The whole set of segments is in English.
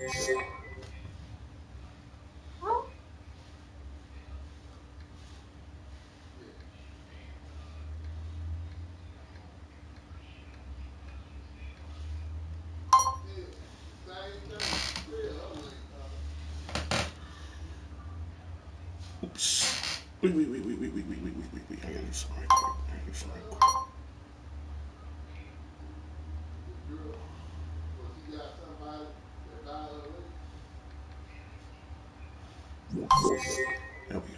Oops. Wait. I gotta do something right quick. There we go.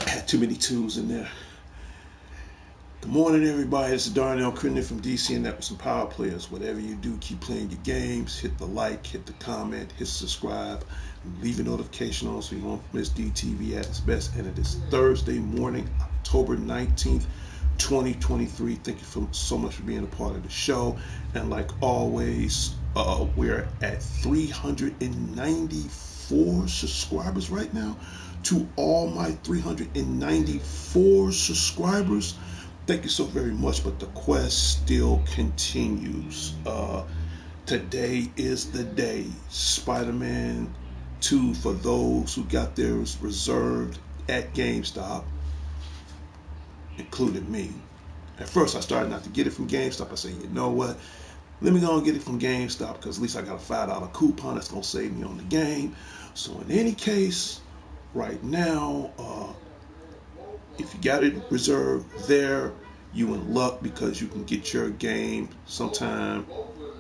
I had too many twos in there. Good morning, everybody. This is Darnell Crittenden from DC, and that was some Power Players. Whatever you do, keep playing your games. Hit the like, hit the comment, hit subscribe, leave a notification on so you won't miss DTV at its best. And it is Thursday morning, October 19th, 2023. Thank you so much for being a part of the show. And like always, we're at 394 subscribers right now. To all my 394 subscribers, thank you so very much, but the quest still continues. Today is the day. Spider-Man 2, for those who got theirs reserved at GameStop, including me. At first, I started not to get it from GameStop. I said, you know what? Let me go and get it from GameStop because at least I got a $5 coupon that's going to save me on the game. So in any case, right now, if you got it reserved there, you in luck because you can get your game sometime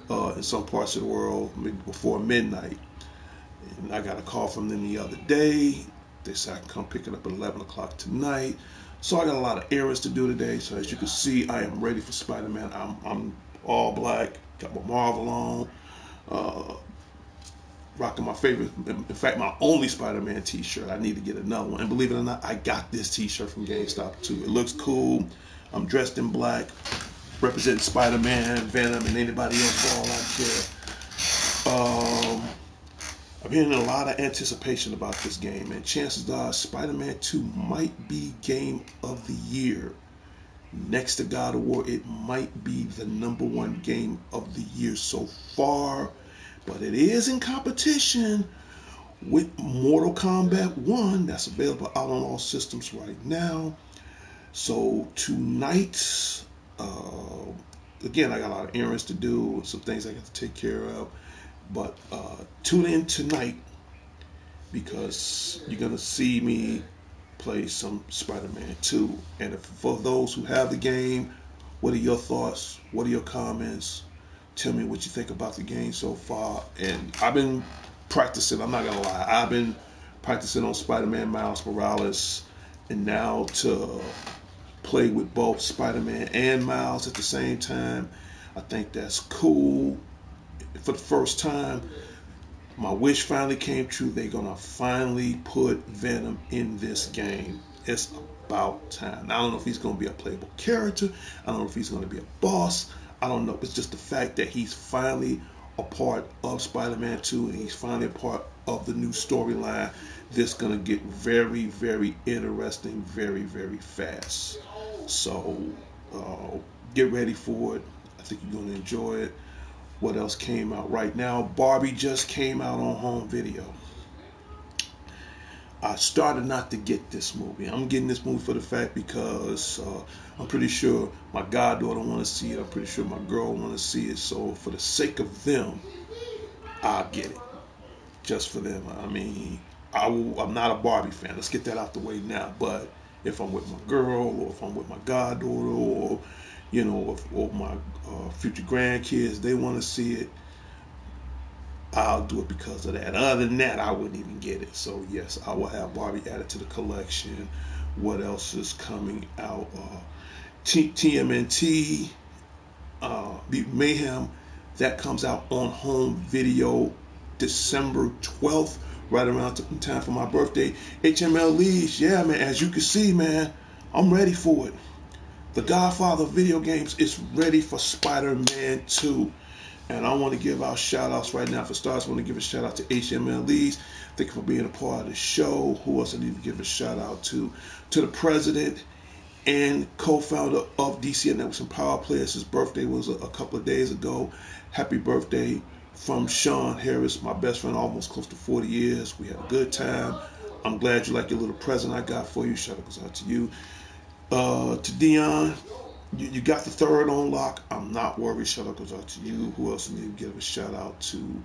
in some parts of the world maybe before midnight. And I got a call from them the other day. They said I can come pick it up at 11 o'clock tonight. So I got a lot of errands to do today. So as you can see, I am ready for Spider-Man. I'm all black, got my Marvel on, rocking my favorite, in fact, my only Spider-Man t-shirt. I need to get another one. And believe it or not, I got this t-shirt from GameStop too. It looks cool. I'm dressed in black, representing Spider-Man, Venom, and anybody else for all I care. I'm hearing a lot of anticipation about this game, and chances are Spider-Man 2 might be game of the year. Next to God of War, it might be the #1 game of the year so far, but it is in competition with Mortal Kombat 1 that's available out on all systems right now. So tonight, again, I got a lot of errands to do, some things I got to take care of, but tune in tonight because you're going to see me play some Spider-Man 2. And for those who have the game, what are your thoughts? What are your comments? Tell me what you think about the game so far. And I've been practicing, I'm not going to lie, I've been practicing on Spider-Man Miles Morales, and now to play with both Spider-Man and Miles at the same time, I think that's cool. For the first time, my wish finally came true. They're going to finally put Venom in this game. It's about time. Now, I don't know if he's going to be a playable character. I don't know if he's going to be a boss. I don't know. It's just the fact that he's finally a part of Spider-Man 2 and he's finally a part of the new storyline. This is going to get very, very interesting very, very fast. So get ready for it. I think you're going to enjoy it. What else came out right now? Barbie just came out on home video. I started not to get this movie. I'm getting this movie for the fact because I'm pretty sure my goddaughter want to see it. I'm pretty sure my girl want to see it. So for the sake of them, I'll get it. Just for them. I mean, I'm not a Barbie fan. Let's get that out the way now. But if I'm with my girl, or if I'm with my goddaughter, or or my future grandkids, they want to see it, I'll do it because of that. Other than that, I wouldn't even get it. So yes, I will have Barbie added to the collection. What else is coming out? TMNT, Mayhem, that comes out on home video December 12th, right around the time for my birthday. HML Leads, yeah, man, as you can see, man, I'm ready for it. The Godfather of video games is ready for Spider-Man 2. And I want to give out shout outs right now. For starters, I want to give a shout out to HML Leads. Thank you for being a part of the show. Who else I need to give a shout out to? To the president and co-founder of DCN Networks and Power Players. His birthday was a couple of days ago. Happy birthday from Sean Harris, my best friend, almost close to 40 years. We had a good time. I'm glad you like your little present I got for you. Shout out goes out to you. To Dion, you got the third on lock. I'm not worried. Shout out goes out to you. Who else need to give a shout out to?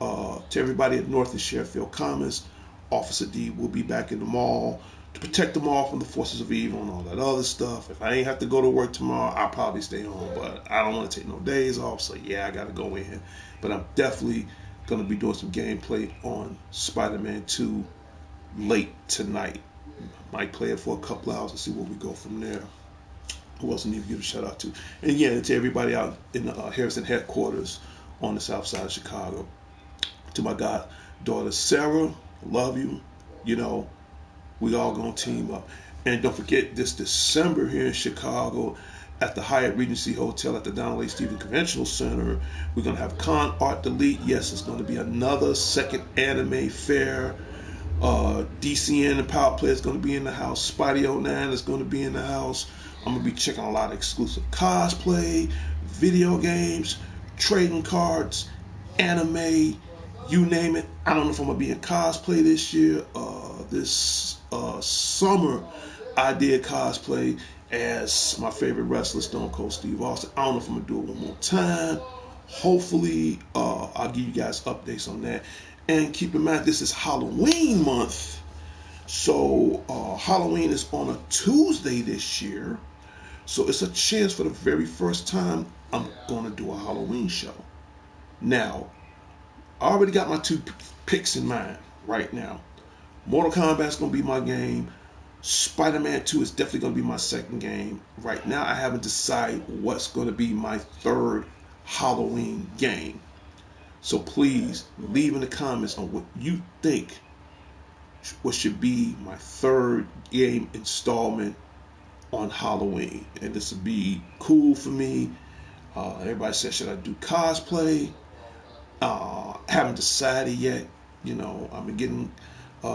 To everybody at North and Sheffield Commons. Officer D will be back in the mall to protect the mall from the forces of evil and all that other stuff. If I ain't have to go to work tomorrow, I'll probably stay home. But I don't want to take no days off, so yeah, I got to go in. But I'm definitely going to be doing some gameplay on Spider-Man 2 late tonight. Might play it for a couple hours and see where we go from there. Who else I need to give a shout out to? And yeah, to everybody out in the Harrison headquarters on the south side of Chicago. To my goddaughter Sarah, love you. You know, we all gonna team up. And don't forget this December here in Chicago at the Hyatt Regency Hotel at the Donald A. Stevens Conventional Center, we're gonna have Con Art Delete. Yes, it's gonna be another second anime fair. DCN and Power Play is going to be in the house. Spidey 09 is going to be in the house. I'm going to be checking a lot of exclusive cosplay, video games, trading cards, anime, you name it. I don't know if I'm going to be in cosplay this year. This summer, I did cosplay as my favorite wrestler, Stone Cold Steve Austin. I don't know if I'm going to do it one more time. Hopefully, I'll give you guys updates on that. And keep in mind, this is Halloween month. So Halloween is on a Tuesday this year. So it's a chance for the very first time I'm going to do a Halloween show. Now, I already got my two picks in mind right now. Mortal Kombat is going to be my game. Spider-Man 2 is definitely going to be my second game. Right now, I haven't decided what's going to be my third Halloween game. So please leave in the comments on what you think what should be my third game installment on Halloween. And this would be cool for me. Everybody said, should I do cosplay? Haven't decided yet. You know, I've been getting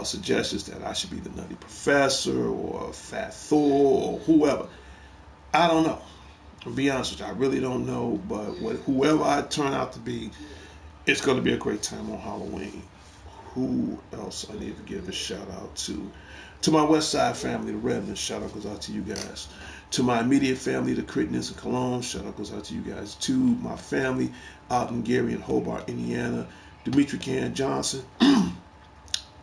suggestions that I should be the Nutty Professor or Fat Thor or whoever. I don't know. To be honest with you, I really don't know. But whoever I turn out to be, it's going to be a great time on Halloween. Who else I need to give a shout out to? To my West Side family, the Redlands, shout out goes out to you guys. To my immediate family, the Crittens and Cologne, shout out goes out to you guys. To my family out in Gary and Hobart, Indiana, Dimitri Can Johnson,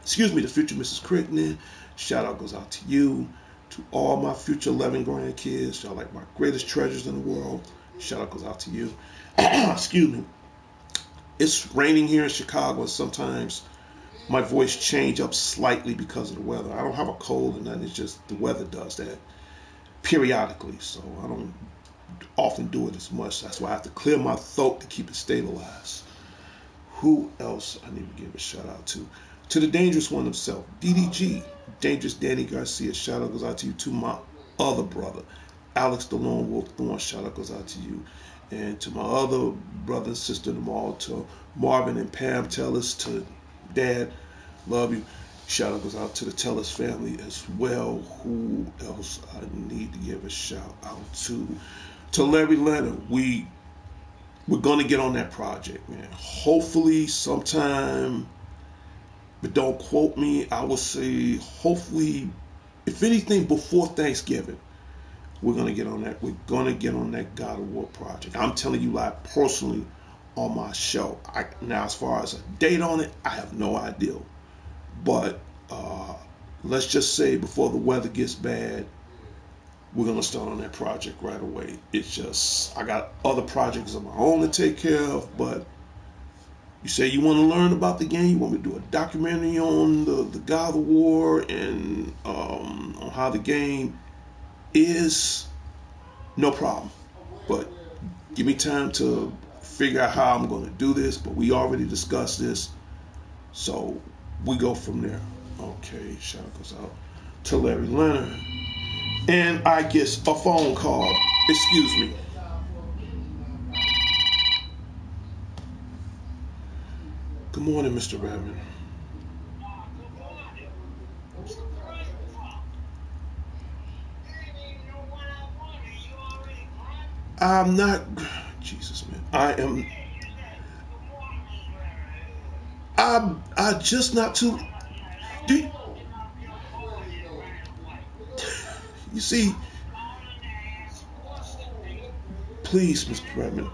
excuse me, the future Mrs. Crittenden, shout out goes out to you. To all my future 11 grandkids, y'all like my greatest treasures in the world, shout out goes out to you. Excuse me. It's raining here in Chicago, and sometimes my voice change up slightly because of the weather. I don't have a cold or nothing. It's just the weather does that periodically, so I don't often do it as much. That's why I have to clear my throat to keep it stabilized. Who else I need to give a shout out to? To the dangerous one himself, DDG, Dangerous Danny Garcia. Shout out goes out to you. To my other brother, Alex the Lone Wolf Thorne. Shout out goes out to you. And to my other brother and sister in the mall, to Marvin and Pam Tellers, to Dad, love you. Shout out goes out to the Tellers family as well. Who else I need to give a shout out to? To Larry Leonard. We're gonna get on that project, man. Hopefully sometime, but don't quote me. I would say hopefully, if anything, before Thanksgiving. We're gonna get on that. We're gonna get on that God of War project. I'm telling you, live personally on my show. Now, as far as a date on it, I have no idea. But let's just say before the weather gets bad, we're gonna start on that project right away. It's just I got other projects of my own to take care of. But you say you want to learn about the game, you want me to do a documentary on the God of War and on how the game is, no problem. But give me time to figure out how I'm going to do this. But we already discussed this, so we go from there. Okay, shout goes out to Larry Leonard. And I get a phone call. Excuse me. Good morning, Mr. Redmond. I'm not. Jesus, man. I am. I just not too. Do you see? Please, Mr. Redmond.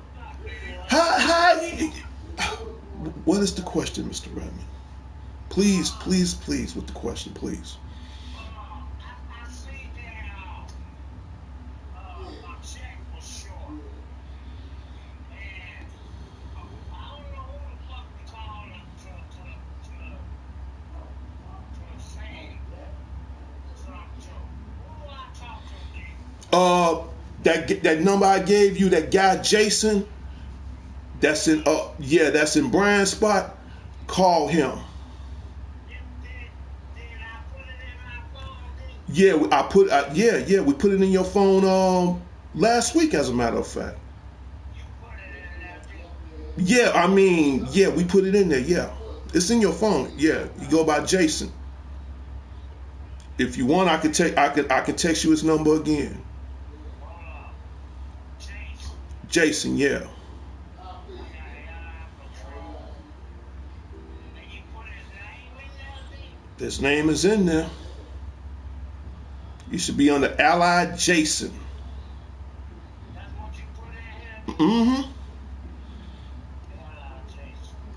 How, what is the question, Mr. Redmond? Please, please, please, with the question, please. Uh, that number I gave you, that guy Jason, that's in yeah, that's in Brian's spot. Call him. Yeah, I put yeah, we put it in your phone last week, as a matter of fact. Yeah, I mean, yeah, we put it in there. Yeah, it's in your phone. Yeah, you go by Jason. If you want, I could text you his number again. Jason, yeah. His name is in there. You should be under Allied Jason. Mm-hmm.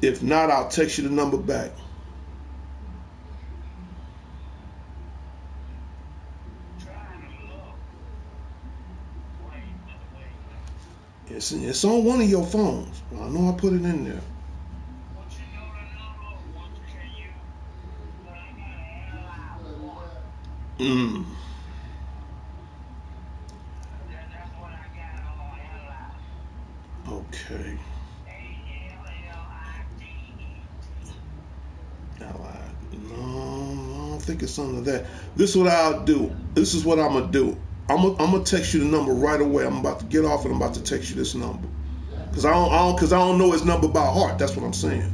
If not, I'll text you the number back. It's on one of your phones. I know I put it in there. Mm. Okay. Allied. No, I don't think it's under that. This is what I'll do. This is what I'm gonna do. I'm gonna text you the number right away. I'm about to get off and I'm about to text you this number. Cause I don't know his number by heart. That's what I'm saying.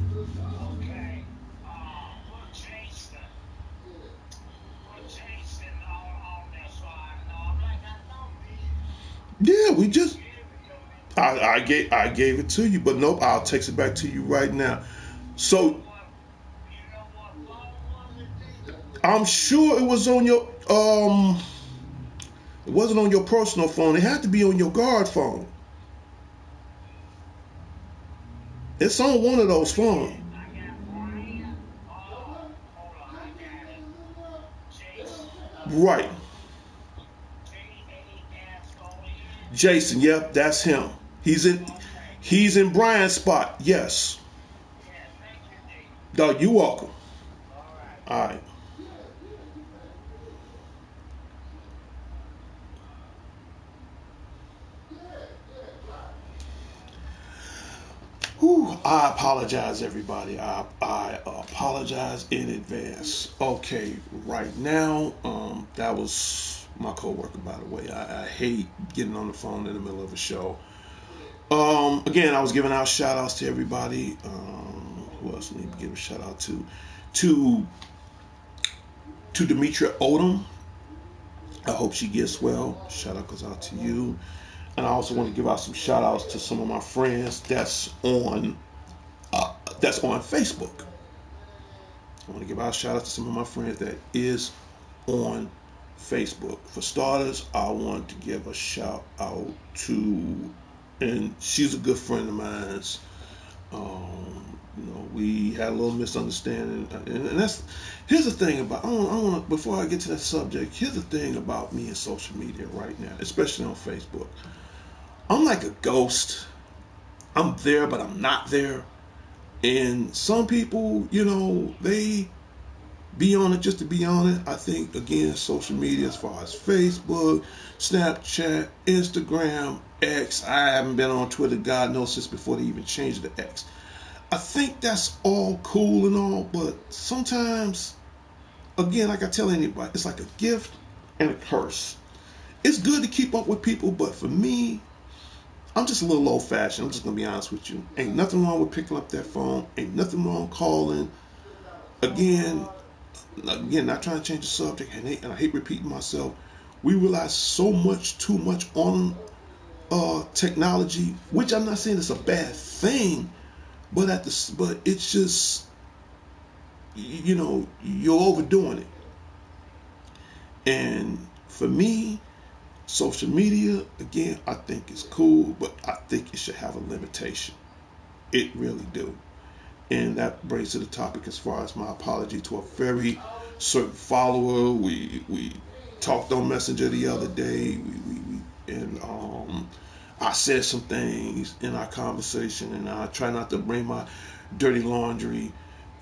Yeah, we just I gave it to you, but nope, I'll text it back to you right now. So I'm sure it was on your it wasn't on your personal phone. It had to be on your guard phone. It's on one of those phones. Right. Jason, yep, that's him. He's in he's in Brian's spot. Yes. Dog, you welcome. All right. Whew, I apologize, everybody. I apologize in advance. Okay, right now, that was my coworker, by the way. I hate getting on the phone in the middle of a show. Again, I was giving out shout outs to everybody. Who else need to give a shout out to? To to Demetria Odom. I hope she gets well. Shout out goes out to you. And I also want to give out some shout outs to some of my friends that's on Facebook. I want to give out a shout out to some of my friends that is on Facebook. For starters, I want to give a shout out to, and she's a good friend of mine. We had a little misunderstanding, and that's here's the thing about I want before I get to that subject. Here's the thing about me and social media right now, especially on Facebook. I'm like a ghost. I'm there, but I'm not there. And some people, they be on it just to be on it. I think, again, social media as far as Facebook, Snapchat, Instagram, X. I haven't been on Twitter, God knows, since before they even changed the X. I think that's all cool and all, but sometimes, again, like I tell anybody, it's like a gift and a curse. It's good to keep up with people, but for me, I'm just a little old fashioned. I'm just gonna be honest with you. Ain't nothing wrong with picking up that phone. Ain't nothing wrong calling. Again, not trying to change the subject, and I hate repeating myself. We rely so much, too much on technology, which I'm not saying it's a bad thing, but it's just, you're overdoing it. And for me, social media, again, I think it's cool, but I think it should have a limitation. It really do. And that brings to the topic as far as my apology to a very certain follower. We talked on Messenger the other day. And I said some things in our conversation, and I try not to bring my dirty laundry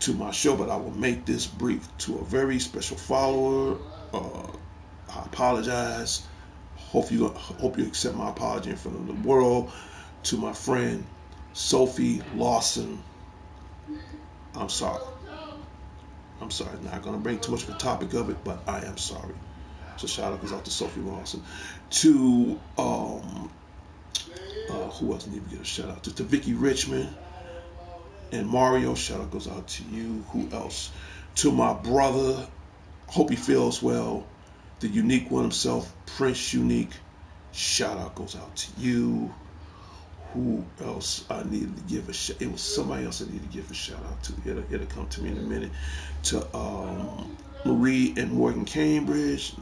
to my show, but I will make this brief. To a very special follower, I apologize. Hope you accept my apology in front of the world. To my friend Sophie Lawson, I'm sorry. I'm sorry. Not gonna bring too much of a topic of it, but I am sorry. So shout out goes out to Sophie Lawson. To who else need to get a shout out to Vicky Richmond and Mario. Shout out goes out to you. Who else? To my brother. Hope he feels well. The unique one himself, Prince Unique. Shout out goes out to you. Who else I needed to give a shout? It was somebody else I needed to give a shout out to. It'll come to me in a minute. To Marie and Morgan Cambridge.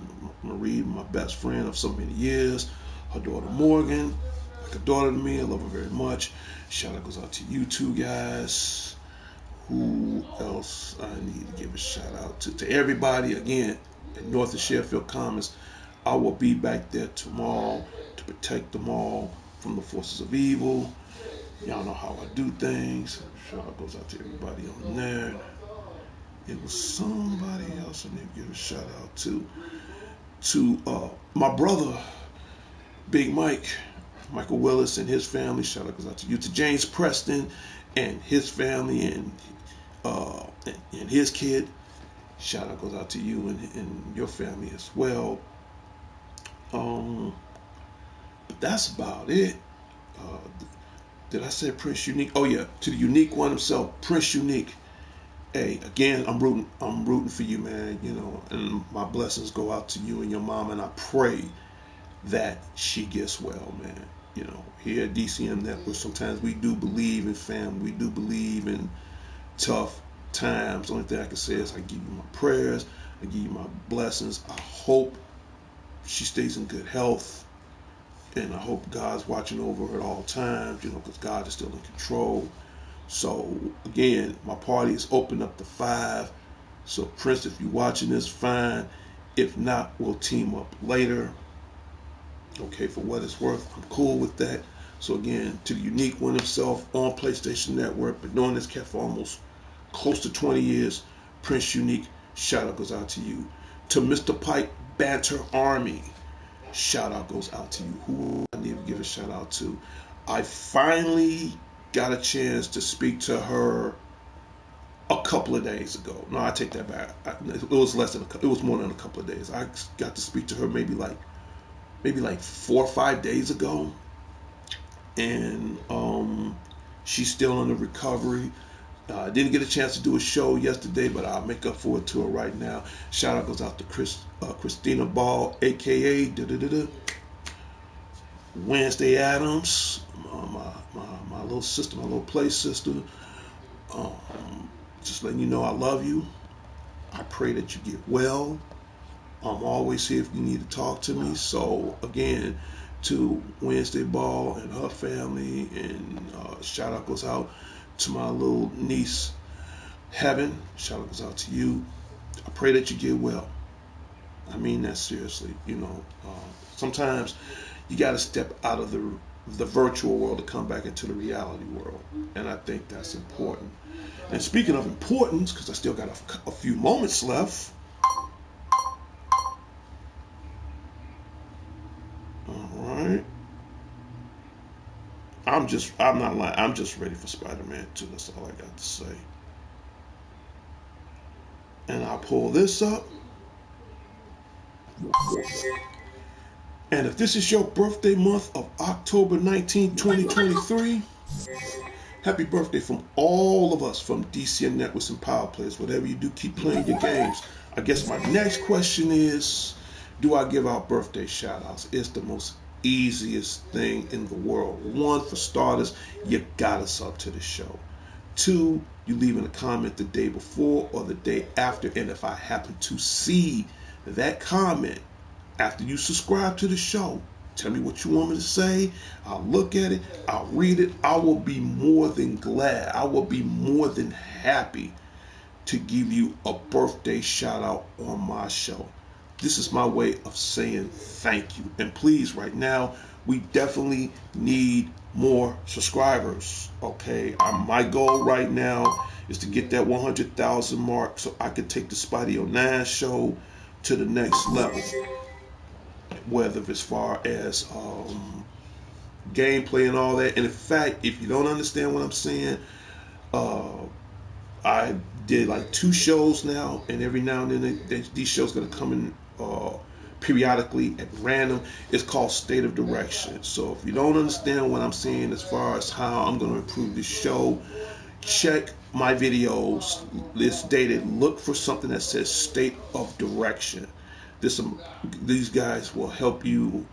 Marie, my best friend of so many years. Her daughter Morgan, like a daughter to me. I love her very much. Shout out goes out to you two guys. Who else I need to give a shout out to? To everybody again in North of Sheffield Commons. I will be back there tomorrow to protect them all from the forces of evil. Y'all know how I do things. Shout out goes out to everybody on there. It was somebody else I need to give a shout out to. To my brother, Big Mike, Michael Willis and his family. Shout out goes out to you. To James Preston and his family and his kid. Shout out goes out to you and your family as well. But that's about it. Uh, did I say Prince Unique? Oh yeah, to the unique one himself, Prince Unique. Hey, again, I'm rooting for you, man. And my blessings go out to you and your mom, and I pray that she gets well, man. Here at DCM Network, sometimes we do believe in family. We do believe in tough times. The only thing I can say is I give you my prayers. I give you my blessings. I hope she stays in good health. And I hope God's watching over her at all times, because God is still in control. So, again, my party is open up to 5. So, Prince, if you're watching this, fine. If not, we'll team up later. Okay, for what it's worth, I'm cool with that. So, again, to the unique one himself on PlayStation Network, been knowing this cat for almost close to 20 years, Prince Unique, shout out goes out to you. To Mr. Pike Banter Army, shout out goes out to you. Who I need to give a shout out to? I finally got a chance to speak to her a couple of days ago. No, I take that back. It was more than a couple of days. I got to speak to her maybe like 4 or 5 days ago, and she's still in the recovery. I didn't get a chance to do a show yesterday, but I'll make up for it to her right now. Shout out goes out to Christina Ball, aka Wednesday Adams, my little sister, my little play sister. Just letting you know I love you. I pray that you get well. I'm always here if you need to talk to me. So again, to Wednesday Ball and her family, and shout out goes out to my little niece Heaven. Shout out goes out to you. I pray that you get well. I mean that seriously. Sometimes you got to step out of the virtual world to come back into the reality world, and I think that's important. And speaking of importance, because I still got a few moments left. All right. I'm not lying. I'm just ready for Spider-Man 2. That's all I got to say. And I'll pull this up. And if this is your birthday month of October 19, 2023, happy birthday from all of us from DCN Networks and Power Players. Whatever you do, keep playing your games. I guess my next question is, do I give out birthday shout outs? It's the most easiest thing in the world. One, for starters, you gotta sub to the show. Two, you leave in a comment the day before or the day after, and if I happen to see that comment after you subscribe to the show, tell me what you want me to say. I'll look at it, I'll read it. I will be more than glad, I will be more than happy to give you a birthday shout out on my show. This is my way of saying thank you. And please, right now, we definitely need more subscribers. Okay, my goal right now is to get that 100,000 mark so I can take the Spidey 09 show to the next level. Whether as far as gameplay and all that. And in fact, if you don't understand what I'm saying, uh, I did like 2 shows now, and every now and then these shows gonna come in periodically at random. It's called State of Direction. So if you don't understand what I'm saying as far as how I'm gonna improve this show, check my videos. It's dated. Look for something that says State of Direction. These guys will help you,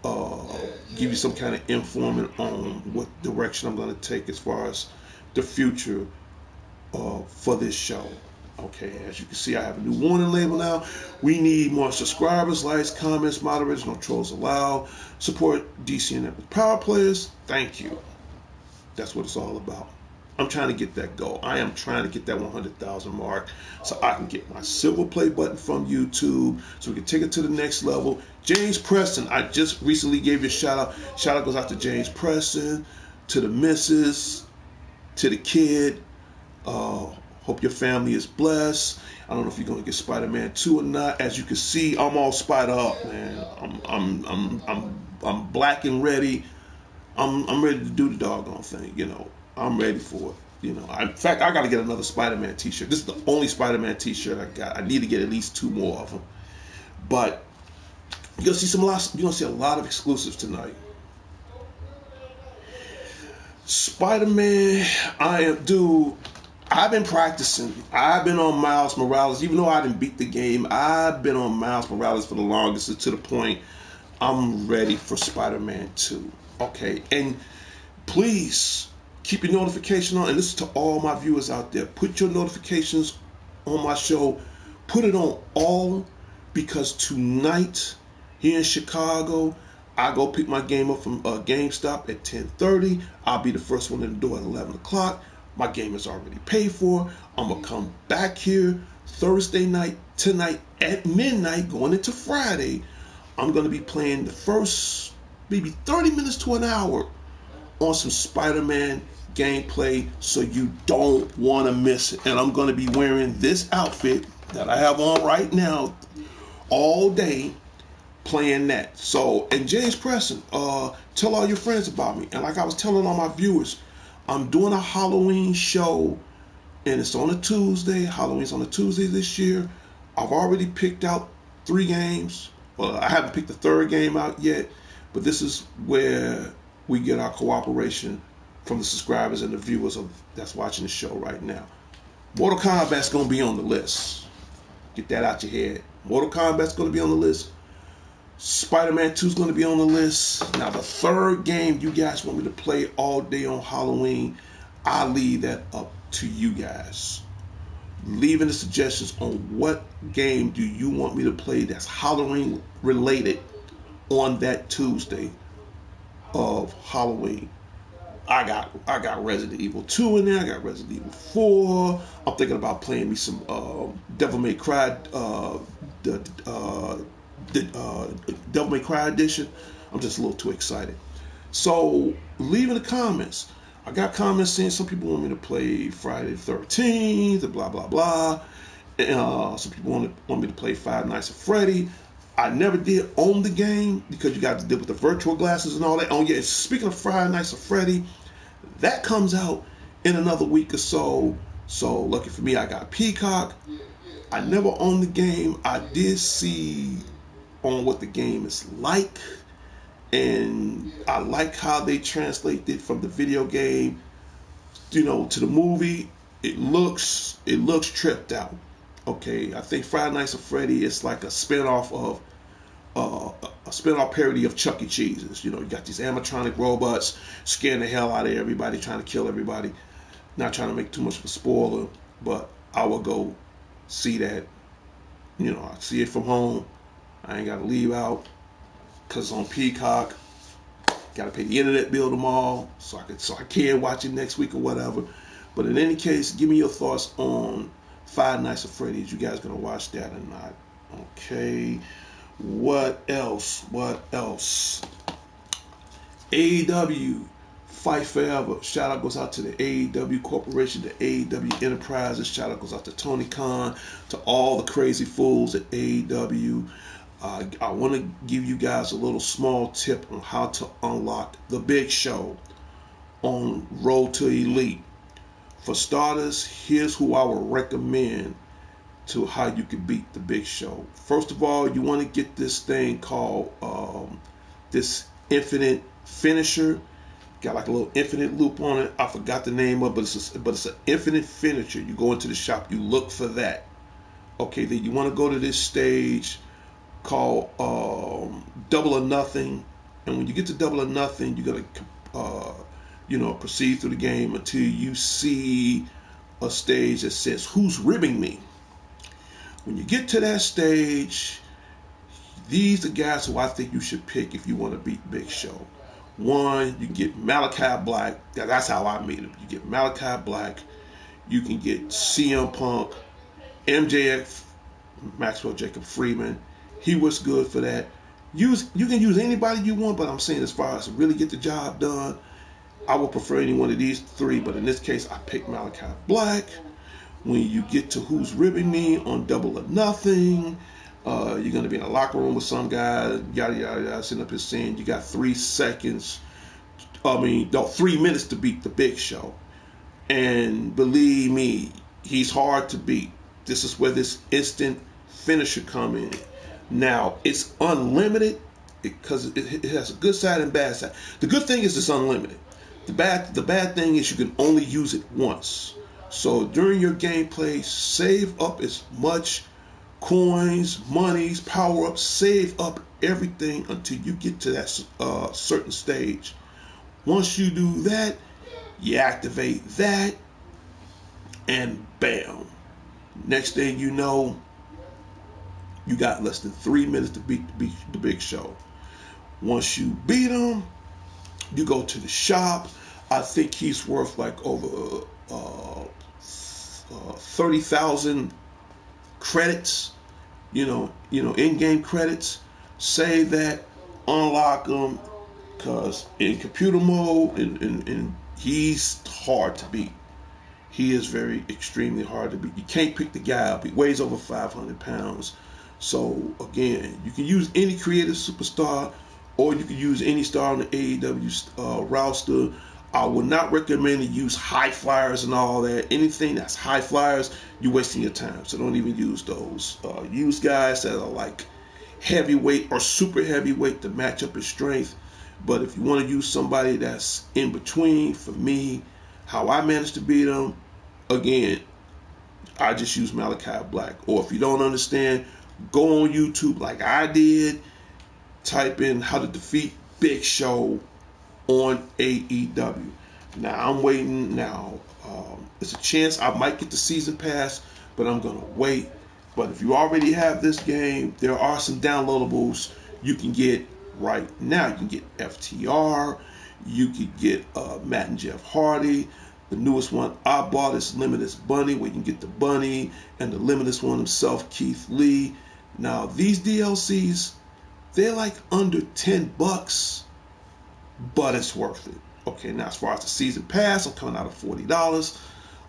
give you some kind of informant on what direction I'm going to take as far as the future for this show. Okay, as you can see, I have a new warning label now. We need more subscribers, likes, comments, moderators, no trolls allowed. Support DC and Network Power Players. Thank you. That's what it's all about. I'm trying to get that goal. I am trying to get that 100,000 mark so I can get my silver play button from YouTube so we can take it to the next level. James Preston, I just recently gave you a shout out. Shout out goes out to James Preston, to the missus, to the kid. Hope your family is blessed. I don't know if you're gonna get Spider-Man 2 or not. As you can see, I'm all spied up, man. I'm black and ready. I'm ready to do the doggone thing, you know. I'm ready for it. You know, in fact, I got to get another Spider-Man t-shirt. This is the only Spider-Man t-shirt I got. I need to get at least 2 more of them. But you're gonna see a lot of exclusives tonight. Spider-Man, I've been practicing. I've been on Miles Morales, even though I didn't beat the game. I've been on Miles Morales for the longest, to the point I'm ready for Spider-Man 2. Okay, and please keep your notification on, and this is to all my viewers out there. Put your notifications on my show. Put it on all, because tonight here in Chicago, I go pick my game up from GameStop at 10:30. I'll be the first one in the door at 11 o'clock. My game is already paid for. I'm going to come back here Thursday night, tonight at midnight, going into Friday. I'm going to be playing the first maybe 30 minutes to an hour on some Spider-Man gameplay, so you don't want to miss it. And I'm going to be wearing this outfit that I have on right now all day, playing that. So, and James Preston, tell all your friends about me. And like I was telling all my viewers, I'm doing a Halloween show, and it's on a Tuesday. Halloween's on a Tuesday this year. I've already picked out 3 games. Well, I haven't picked the 3rd game out yet, but this is where we get our cooperation from the subscribers and the viewers that's watching the show right now. Mortal Kombat's going to be on the list. Get that out your head. Mortal Kombat's going to be on the list. Spider-Man 2 is going to be on the list. Now, the 3rd game you guys want me to play all day on Halloween, I'll leave that up to you guys. Leaving the suggestions on what game do you want me to play that's Halloween related on that Tuesday of Halloween. I got Resident Evil 2 in there. I got Resident Evil 4. I'm thinking about playing me some Devil May Cry, Devil May Cry edition. I'm just a little too excited. So leave in the comments. I got comments saying some people want me to play Friday the 13th, and blah blah blah. Some people want me to play Five Nights at Freddy. I never did own the game because you got to deal with the virtual glasses and all that. Oh yeah, speaking of Five Nights at Freddy, that comes out in another week or so. So lucky for me, I got Peacock. I never owned the game. I did see on what the game is like, and I like how they translate it from the video game, you know, to the movie. It looks tripped out. Okay, I think Friday Nights at Freddy is like a spinoff of a spin-off parody of Chuck E. Cheese's. You know, you got these animatronic robots scaring the hell out of everybody, trying to kill everybody. Not trying to make too much of a spoiler, but I will go see that. You know, I see it from home. I ain't got to leave out because it's on Peacock. Got to pay the internet bill tomorrow, so I can watch it next week or whatever. But in any case, give me your thoughts on Five Nights at Freddy's. You guys gonna watch that or not? Okay. What else? What else? AEW Fight Forever. Shout out goes out to the AEW Corporation, the AEW Enterprises. Shout out goes out to Tony Khan, to all the crazy fools at AEW. I want to give you guys a little small tip on how to unlock the Big Show on Road to Elite. For starters, here's who I would recommend to how you can beat the Big Show. First of all, you want to get this thing called this infinite finisher. Got like a little infinite loop on it. I forgot the name of it, but it's an infinite finisher. You go into the shop, you look for that. Okay, then you want to go to this stage called Double or Nothing, and when you get to Double or Nothing, you're gonna proceed through the game until you see a stage that says "Who's ribbing me?" When you get to that stage, these are guys who I think you should pick if you want to beat Big Show. One, you get Malachi Black. That's how I meet him. You get Malachi Black. You can get CM Punk, MJF, Maxwell Jacob Freeman. He was good for that. You can use anybody you want, but I'm saying as far as really get the job done, I would prefer any one of these three. But in this case, I picked Malachi Black. When you get to Who's Ribbing Me on Double or Nothing, you're going to be in a locker room with some guy, yada, yada, yada, sitting up here saying you got 3 seconds. 3 minutes to beat the Big Show. And believe me, he's hard to beat. This is where this instant finisher come in. Now, it's unlimited because it has a good side and bad side. The good thing is it's unlimited. The bad thing is you can only use it once. So during your gameplay, save up as much coins, monies, power-ups, save up everything until you get to that certain stage. Once you do that, you activate that, and bam. Next thing you know, you got less than 3 minutes to beat the Big Show. Once you beat him, you go to the shop. I think he's worth like over 30,000 credits. In-game credits. Save that, unlock them, because in computer mode, and he's hard to beat. He is extremely hard to beat. You can't pick the guy up. He weighs over 500 pounds. So, again, you can use any creative superstar, or you can use any star on the AEW roster. I would not recommend to use high flyers and all that. Anything that's high flyers, you're wasting your time. So don't even use those. Use guys that are like heavyweight or super heavyweight to match up his strength. But if you want to use somebody that's in between, for me, how I managed to beat him, again, I just use Malachi Black. Or if you don't understand, go on YouTube like I did. Type in how to defeat Big Show on AEW. Now I'm waiting. Now there's a chance I might get the season pass, but I'm gonna wait. But if you already have this game, there are some downloadables you can get right now. You can get FTR. You can get Matt and Jeff Hardy. The newest one I bought is Limitless Bunny, where you can get the Bunny and the Limitless one himself, Keith Lee. Now these DLCs, they're like under $10. But it's worth it. Okay, now as far as the season pass, I'm coming out of $40.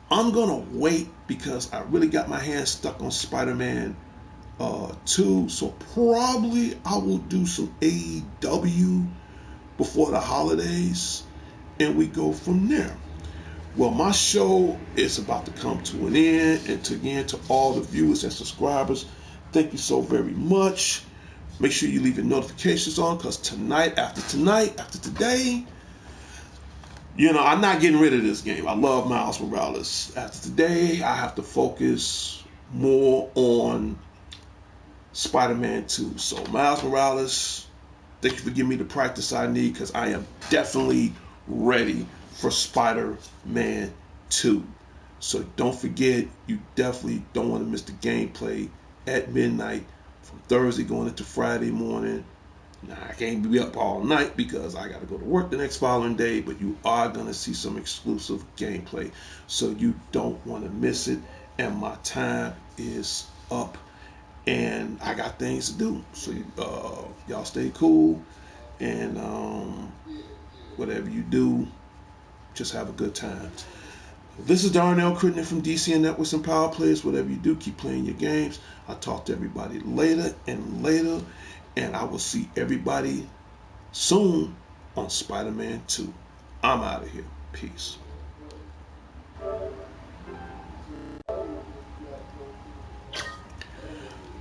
I'm going to wait because I really got my hands stuck on Spider-Man 2. So probably I will do some AEW before the holidays, and we go from there. Well, my show is about to come to an end, and again, to all the viewers and subscribers, thank you so very much. Make sure you leave your notifications on, because after today, I'm not getting rid of this game. I love Miles Morales. After today, I have to focus more on Spider-Man 2. So Miles Morales, thank you for giving me the practice I need, because I am definitely ready for Spider-Man 2. So don't forget, you definitely don't want to miss the gameplay at midnight from Thursday going into Friday morning. Now, I can't be up all night because I got to go to work the next following day, but you are going to see some exclusive gameplay. So you don't want to miss it. And my time is up, and I got things to do. So y'all stay cool, and whatever you do, just have a good time. This is Darnell Crittenden from DCN Networks and Power Players. Whatever you do, keep playing your games. I'll talk to everybody later and later, and I will see everybody soon on Spider-Man 2. I'm out of here. Peace.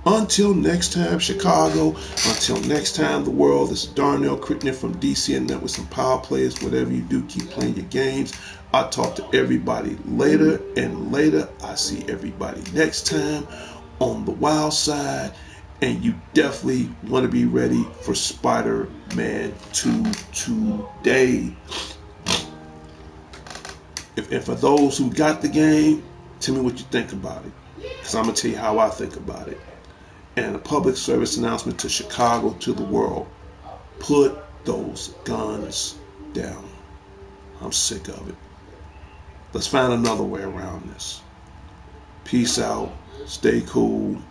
Until next time, Chicago. Until next time, the world. This is Darnell Crittenden from DCN Networks and Power Players. Whatever you do, keep playing your games. I'll talk to everybody later and later. I see everybody next time on the wild side. And you definitely want to be ready for Spider-Man 2 today. And for those who got the game, tell me what you think about it, because I'm going to tell you how I think about it. And a public service announcement to Chicago, to the world: put those guns down. I'm sick of it. Let's find another way around this. Peace out. Stay cool.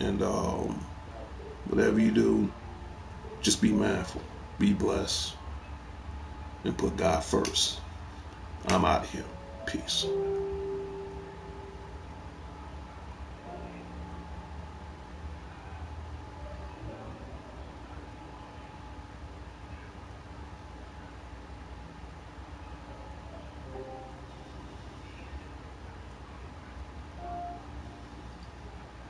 And whatever you do, just be mindful. Be blessed. And put God first. I'm out of here. Peace.